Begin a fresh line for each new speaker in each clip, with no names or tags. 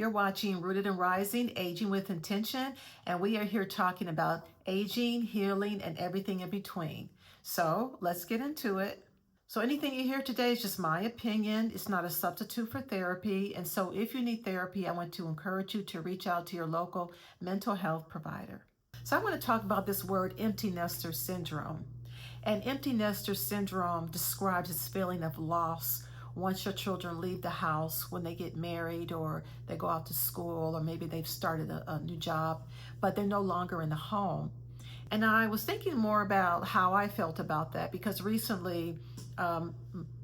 You're watching Rooted and Rising, Aging with Intention, and we are here talking about aging, healing, and everything in between. So let's get into it. So anything you hear today is just my opinion. It's not a substitute for therapy. And so if you need therapy, I want to encourage you to reach out to your local mental health provider. So I want to talk about this word empty nester syndrome. And empty nester syndrome describes this feeling of loss once your children leave the house, when they get married or they go out to school, or maybe they've started a new job, but they're no longer in the home. And I was thinking more about how I felt about that because recently um,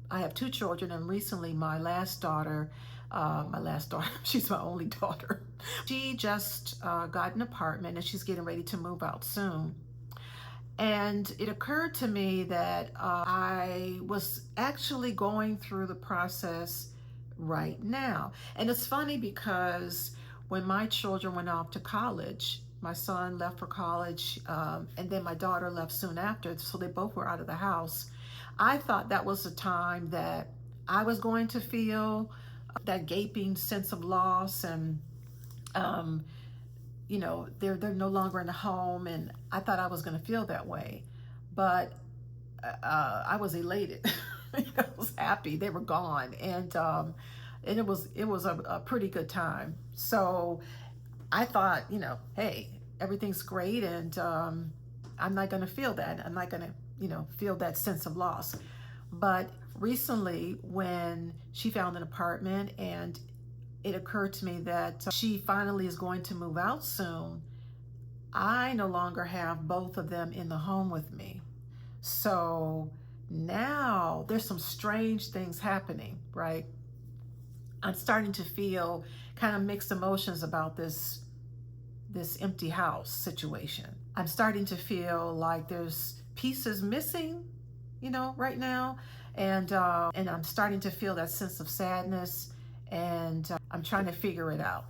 I have two children, and recently my last daughter, she's my only daughter, she just got an apartment and she's getting ready to move out soon. And it occurred to me that I was actually going through the process right now. And it's funny because when my children went off to college, my son left for college, and then my daughter left soon after, so they both were out of the house. I thought that was the time that I was going to feel that gaping sense of loss, and um, they're no longer in the home, and I thought I was going to feel that way, but I was elated. I was happy they were gone, and it was a pretty good time. So I thought, hey, everything's great, and I'm not going to feel that. I'm not going to, feel that sense of loss. But recently, when she found an apartment and it occurred to me that she finally is going to move out soon, I no longer have both of them in the home with me. So now there's some strange things happening, right? I'm starting to feel kind of mixed emotions about this empty house situation. I'm starting to feel like there's pieces missing, right now, and I'm starting to feel that sense of sadness, and I'm trying to figure it out.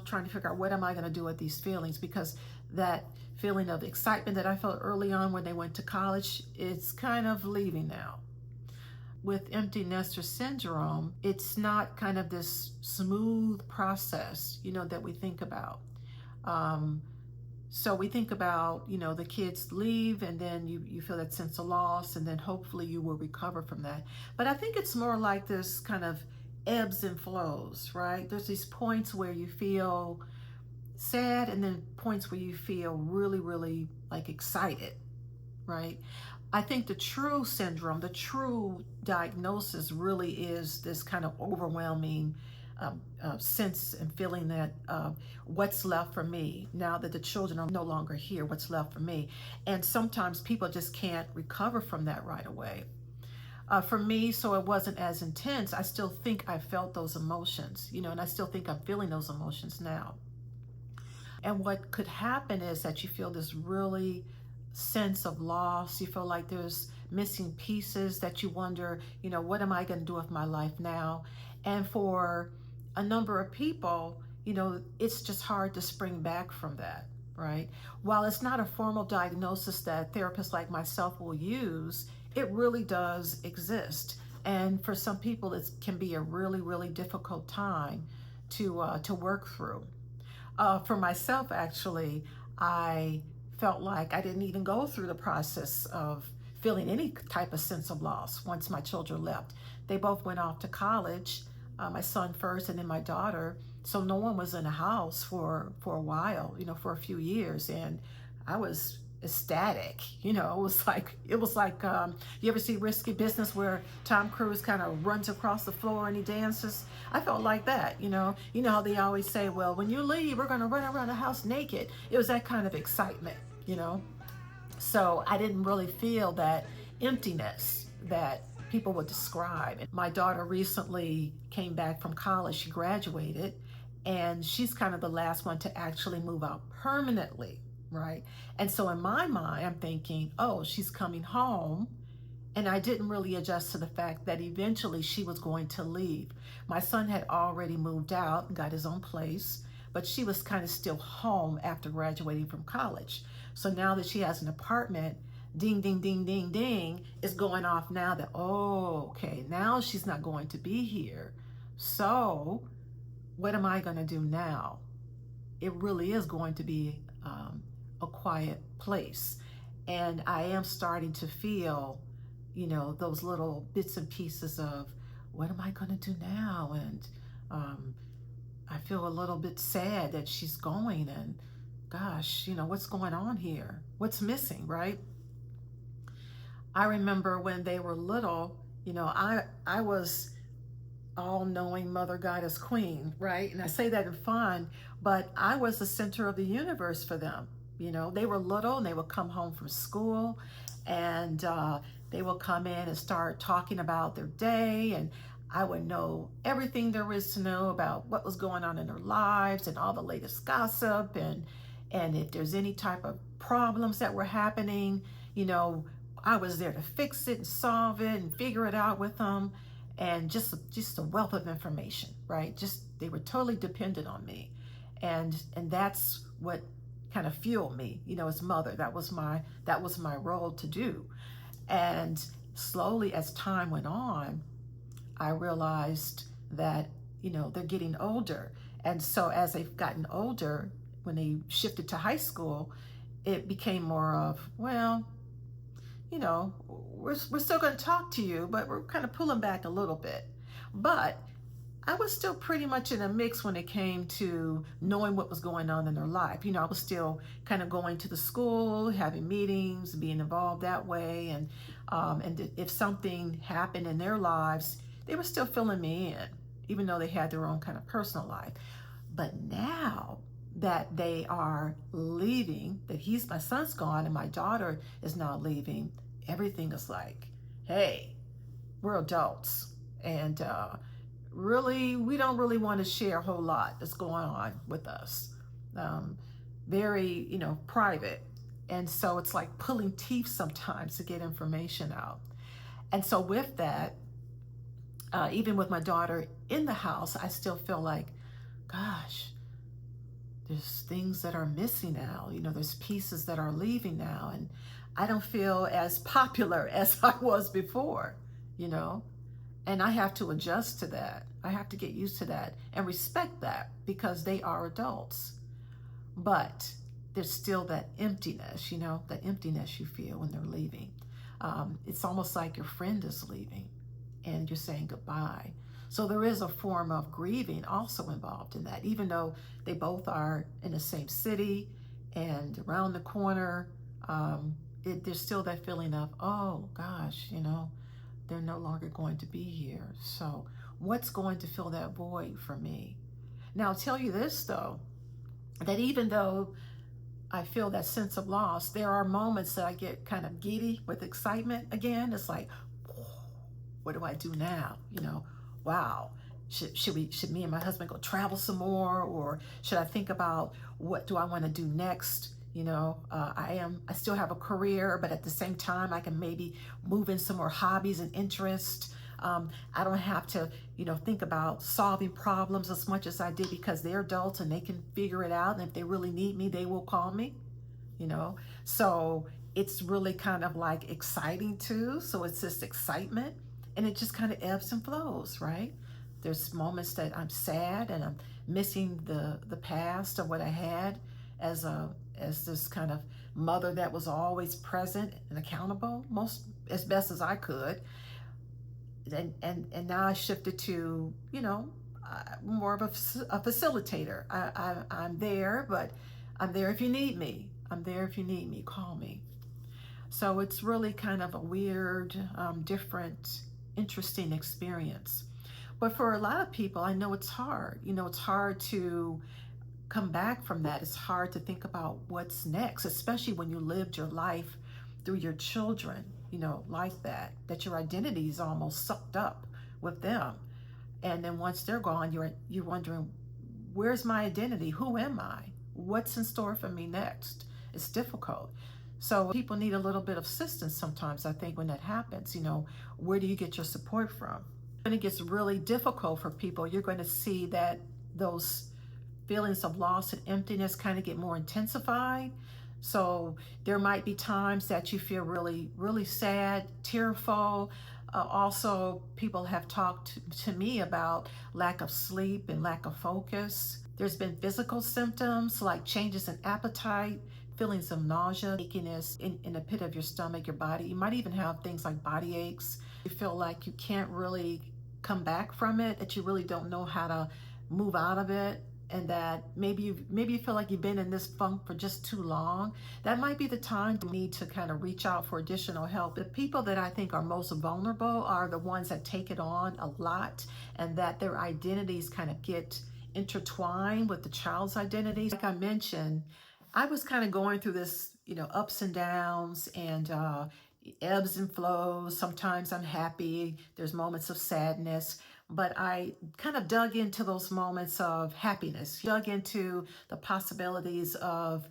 Trying to figure out what am I going to do with these feelings, because that feeling of excitement that I felt early on when they went to college, it's kind of leaving now. With empty nester syndrome, it's not kind of this smooth process, that we think about. So we think about, the kids leave, and then you feel that sense of loss, and then hopefully you will recover from that. But I think it's more like this kind of ebbs and flows, right? There's these points where you feel sad, and then points where you feel really, really like excited, right? I think the true syndrome, the true diagnosis really is this kind of overwhelming sense and feeling that what's left for me now that the children are no longer here, what's left for me. And sometimes people just can't recover from that right away. For me, so it wasn't as intense. I still think I felt those emotions, and I still think I'm feeling those emotions now. And what could happen is that you feel this really sense of loss. You feel like there's missing pieces that you wonder, what am I going to do with my life now? And for a number of people, it's just hard to spring back from that, right? While it's not a formal diagnosis that therapists like myself will use, it really does exist. And for some people, it can be a really, really difficult time to work through. For myself, actually, I felt like I didn't even go through the process of feeling any type of sense of loss once my children left. They both went off to college, my son first and then my daughter. So no one was in the house for a while, for a few years. And I was ecstatic. It was like you ever see Risky Business where Tom Cruise kind of runs across the floor and he dances? I felt like that. How they always say, well, when you leave, we're going to run around the house naked. It was that kind of excitement. So I didn't really feel that emptiness that people would describe. My daughter recently came back from college. She graduated, and she's kind of the last one to actually move out permanently, right? And so in my mind, I'm thinking, oh, she's coming home. And I didn't really adjust to the fact that eventually she was going to leave. My son had already moved out and got his own place, but she was kind of still home after graduating from college. So now that she has an apartment, ding, ding, ding, ding, ding, is going off now that, oh, okay, now she's not going to be here. So what am I going to do now? It really is going to be a quiet place. And I am starting to feel, those little bits and pieces of what am I going to do now? And um, I feel a little bit sad that she's going, and gosh, what's going on here? What's missing, right? I remember when they were little, I was all knowing mother goddess queen, right? And I say that in fun, but I was the center of the universe for them. They were little and they would come home from school, and they would come in and start talking about their day, and I would know everything there is to know about what was going on in their lives and all the latest gossip, and if there's any type of problems that were happening, you know, I was there to fix it and solve it and figure it out with them, and just a wealth of information, right? Just they were totally dependent on me, and that's what kind of fueled me, as mother. That was my role to do. And slowly as time went on, I realized that, they're getting older. And so as they've gotten older, when they shifted to high school, it became more of, well, we're still going to talk to you, but we're kind of pulling back a little bit. But I was still pretty much in a mix when it came to knowing what was going on in their life. I was still kind of going to the school, having meetings, being involved that way. And if something happened in their lives, they were still filling me in, even though they had their own kind of personal life. But now that they are leaving, that my son's gone and my daughter is now leaving, everything is like, hey, we're adults. And really, we don't really want to share a whole lot that's going on with us. Very, private. And so it's like pulling teeth sometimes to get information out. And so with that, even with my daughter in the house, I still feel like, gosh, there's things that are missing now. There's pieces that are leaving now. And I don't feel as popular as I was before, and I have to adjust to that. I have to get used to that and respect that because they are adults. But there's still that emptiness, that emptiness you feel when they're leaving. It's almost like your friend is leaving and you're saying goodbye. So there is a form of grieving also involved in that, even though they both are in the same city and around the corner. There's still that feeling of, oh gosh, they're no longer going to be here. So what's going to fill that void for me? Now, I'll tell you this though, that even though I feel that sense of loss, there are moments that I get kind of giddy with excitement again. It's like, what do I do now? Wow. Should me and my husband go travel some more, or should I think about what do I want to do next? I still have a career, but at the same time, I can maybe move in some more hobbies and interests. I don't have to, think about solving problems as much as I did because they're adults and they can figure it out. And if they really need me, they will call me, So it's really kind of like exciting too. So it's this excitement, and it just kind of ebbs and flows, right? There's moments that I'm sad and I'm missing the past of what I had as this kind of mother that was always present and accountable as best as I could. And now I shifted to more of a facilitator. I'm there, but I'm there if you need me. I'm there if you need me. Call me. So it's really kind of a weird, different, interesting experience. But for a lot of people, I know it's hard. It's hard to come back from that. It's hard to think about what's next, especially when you lived your life through your children, like that your identity is almost sucked up with them. And then once they're gone, you're wondering, where's my identity? Who am I? What's in store for me next? It's difficult. So people need a little bit of assistance sometimes, I think, when that happens. Where do you get your support from? When it gets really difficult for people, you're going to see that those feelings of loss and emptiness kind of get more intensified. So there might be times that you feel really, really sad, tearful, Also, people have talked to me about lack of sleep and lack of focus. There's been physical symptoms like changes in appetite, feelings of nausea, achiness in the pit of your stomach, your body. You might even have things like body aches. You feel like you can't really come back from it, that you really don't know how to move out of it, and that maybe you feel like you've been in this funk for just too long. That might be the time you need to kind of reach out for additional help. The people that I think are most vulnerable are the ones that take it on a lot, and that their identities kind of get intertwined with the child's identities. Like I mentioned, I was kind of going through this, ups and downs, and ebbs and flows. Sometimes I'm happy, there's moments of sadness, but I kind of dug into those moments of happiness, dug into the possibilities of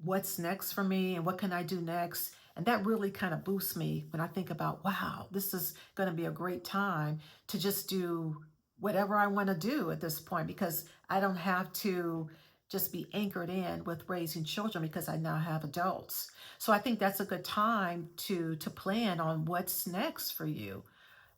what's next for me and what can I do next. And that really kind of boosts me when I think about, wow, this is going to be a great time to just do whatever I want to do at this point, because I don't have to just be anchored in with raising children, because I now have adults. So I think that's a good time to plan on what's next for you.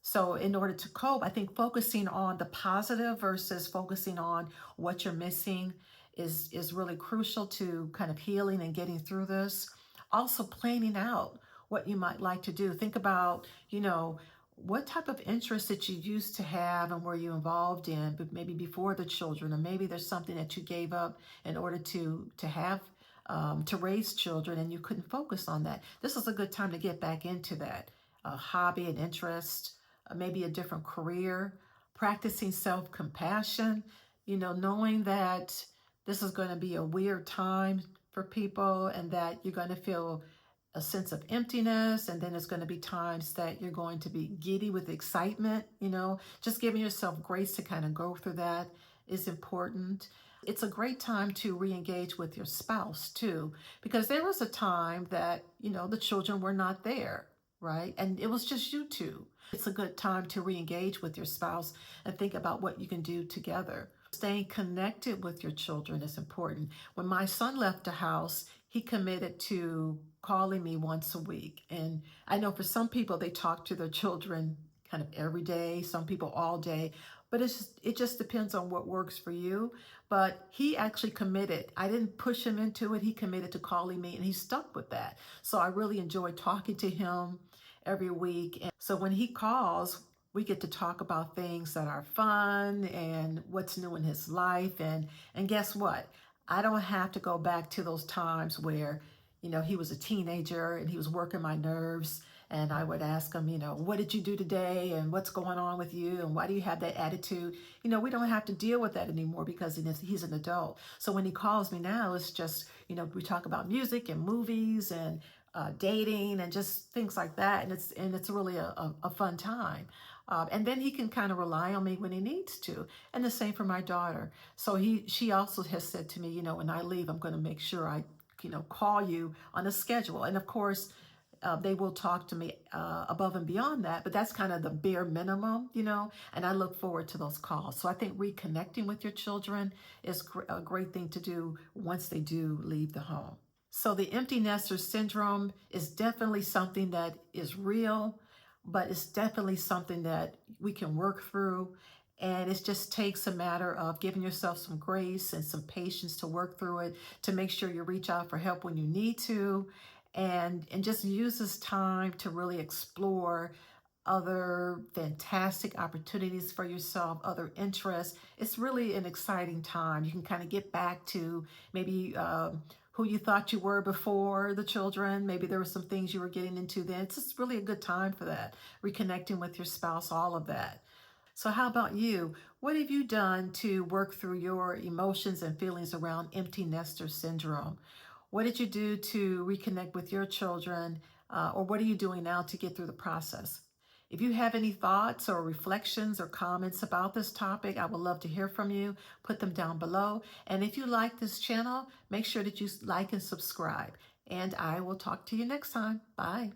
So in order to cope, I think focusing on the positive versus focusing on what you're missing is really crucial to kind of healing and getting through this. Also planning out what you might like to do. Think about, what type of interest that you used to have and were you involved in, but maybe before the children, or maybe there's something that you gave up in order to have to raise children, and you couldn't focus on that. This is a good time to get back into that hobby and interest, maybe a different career, practicing self-compassion, knowing that this is going to be a weird time for people, and that you're going to feel a sense of emptiness, and then there's going to be times that you're going to be giddy with excitement. Just giving yourself grace to kind of go through that is important. It's a great time to re-engage with your spouse too, because there was a time that the children were not there, right? And it was just you two. It's a good time to re-engage with your spouse and think about what you can do together. Staying connected with your children is important. When my son left the house, he committed to calling me once a week. And I know for some people, they talk to their children kind of every day, some people all day, but it just depends on what works for you. But he actually committed. I didn't push him into it. He committed to calling me, and he stuck with that. So I really enjoy talking to him every week. And so when he calls, we get to talk about things that are fun and what's new in his life. And guess what? I don't have to go back to those times where, he was a teenager and he was working my nerves. And I would ask him, what did you do today? And what's going on with you? And why do you have that attitude? We don't have to deal with that anymore because he's an adult. So when he calls me now, it's just, we talk about music and movies and dating and just things like that. And it's really a fun time. And then he can kind of rely on me when he needs to. And the same for my daughter. So she also has said to me, when I leave, I'm going to make sure I, call you on a schedule. And of course, they will talk to me above and beyond that, but that's kind of the bare minimum, and I look forward to those calls. So I think reconnecting with your children is a great thing to do once they do leave the home. So the empty nester syndrome is definitely something that is real, but it's definitely something that we can work through. And it just takes a matter of giving yourself some grace and some patience to work through it, to make sure you reach out for help when you need to, and just use this time to really explore other fantastic opportunities for yourself, other interests. It's really an exciting time. You can kind of get back to maybe who you thought you were before the children. Maybe there were some things you were getting into then. It's just really a good time for that. Reconnecting with your spouse, all of that. So how about you? What have you done to work through your emotions and feelings around empty nester syndrome? What did you do to reconnect with your children? Or what are you doing now to get through the process? If you have any thoughts or reflections or comments about this topic, I would love to hear from you. Put them down below. And if you like this channel, make sure that you like and subscribe. And I will talk to you next time. Bye.